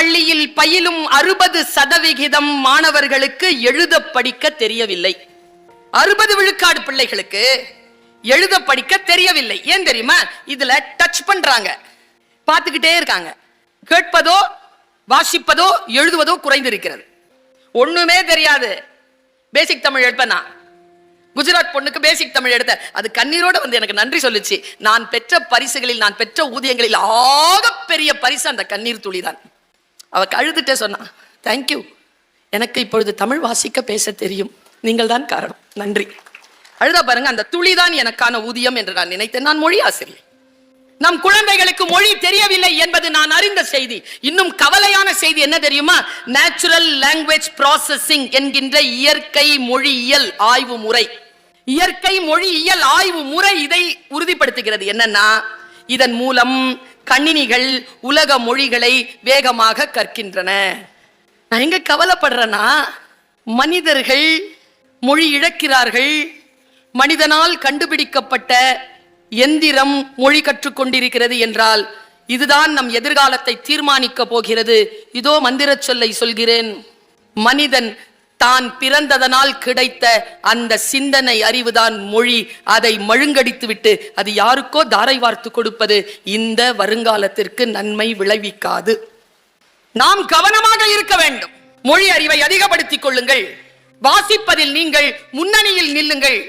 பள்ளியில் பயிலும் 60% மாணவர்களுக்கு எழுத படிக்க தெரியவில்லை. 60 விழுக்காடு பிள்ளைகளுக்கு எழுத படிக்க தெரியவில்லை. ஏன் தெரியுமா? இதுல டச் பண்றாங்க, பார்த்துக்கிட்டே இருக்காங்க. கேட்பதோ வாசிப்பதோ எழுதுவதோ குறைந்திருக்கிறது. ஒண்ணுமே தெரியாது. பேசிக் தமிழ் எடுப்பேன். குஜராத் பொண்ணுக்கு பேசிக் தமிழ் எடுத்த அது கண்ணீரோட வந்து எனக்கு நன்றி சொல்லுச்சு. நான் பெற்ற பரிசுகளில், நான் பெற்ற ஊதியங்களில் ஆக பெரிய பரிசு அந்த கண்ணீர் துளிதான். அவ அழுதுட்டே சொன்னா, தேங்க்யூ, எனக்கு இப்பொழுது தமிழ் வாசிக்க பேச தெரியும், நீங்கள் தான் காரணம், நன்றி. அழுதா பாருங்க. அந்த துளிதான் எனக்கான ஊதியம் என்று நான் நினைத்தேன். நான் மொழி ஆசிரியர். நம் குழந்தைகளுக்கு மொழி தெரியவில்லை என்பது நான் அறிந்த செய்தி. இன்னும் கவலையான செய்தி என்ன தெரியுமா? நேச்சுரல் லாங்குவேஜ் ப்ராசஸிங் என்கின்ற இயற்கை மொழியியல் ஆய்வு முறை, இயற்கை மொழியியல் ஆய்வு முறை இதை உறுதிப்படுத்துகிறது. என்னன்னா, இதன் மூலம் கணினிகள் உலக மொழிகளை வேகமாக கற்கின்றன. நான் எங்க கவலைப்படுறேன்னா, மனிதர்கள் மொழி இழக்கிறார்கள். மனிதனால் கண்டுபிடிக்கப்பட்ட எந்திரம் மொழி கற்றுக்கொண்டிருக்கிறது என்றால் இதுதான் நம் எதிர்காலத்தை தீர்மானிக்க போகிறது. இதோ மந்திர சொல்லை சொல்கிறேன். மனிதன் தான் பிறந்ததனால் கிடைத்த அந்த சிந்தனை அறிவுதான் மொழி. அதை மழுங்கடித்து விட்டு அது யாருக்கோ தாரை வார்த்து கொடுப்பது இந்த வருங்காலத்திற்கு நன்மை விளைவிக்காது. நாம் கவனமாக இருக்க வேண்டும். மொழி அறிவை அதிகப்படுத்திக் கொள்ளுங்கள். வாசிப்பதில் நீங்கள் முன்னணியில் நில்லுங்கள்.